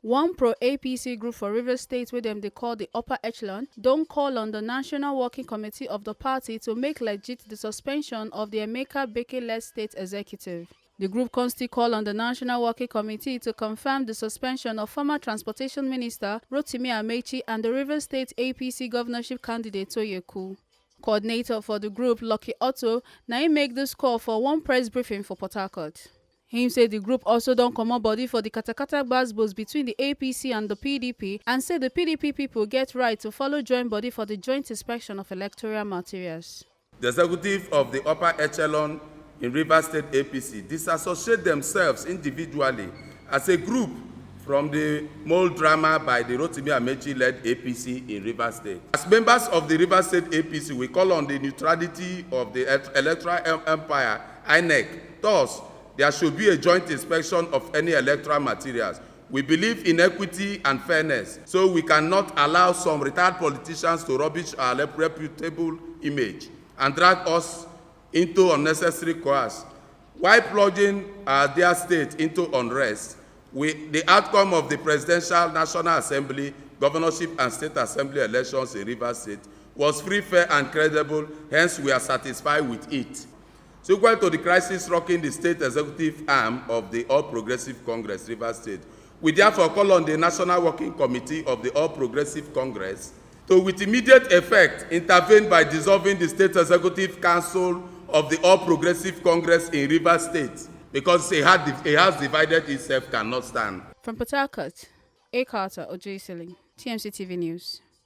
One pro-APC group for Rivers State, wey dem dey call the Upper Echelon, don call on the National Working Committee of the party to make legit the suspension of the Amaechi-led state executive. The group still call on the National Working Committee to confirm the suspension of former Transportation Minister Amaechi and the Rivers State APC governorship candidate Toyeku. Coordinator for the group, Lucky Otto, na im make this call for one press briefing for Port Harcourt. Him say the group also don comot body for the katakata gbasgbos between the APC and the PDP, and say the PDP people get right to follow join body for the joint inspection of electoral materials. The executive of the upper echelon in Rivers State APC disassociate themselves individually as a group from the mold drama by the Amaechi-led APC in Rivers State. As members of the Rivers State APC, we call on the neutrality of the electoral empire, INEC. Thus, there should be a joint inspection of any electoral materials. We believe in equity and fairness, so we cannot allow some retired politicians to rubbish our reputable image and drag us into unnecessary coerce while plunging their state into unrest. The outcome of the Presidential, National Assembly, Governorship and State Assembly elections in Rivers State was free, fair and credible, hence we are satisfied with it. Subsequent to the crisis rocking the state executive arm of the All Progressive Congress, Rivers State, we therefore call on the National Working Committee of the All Progressive Congress to, with immediate effect, intervene by dissolving the State Executive Council of the All Progressive Congress in Rivers State, because a house divided itself cannot stand. From Port Harcourt, A. Carter, Ojai Sili, TMC TV News.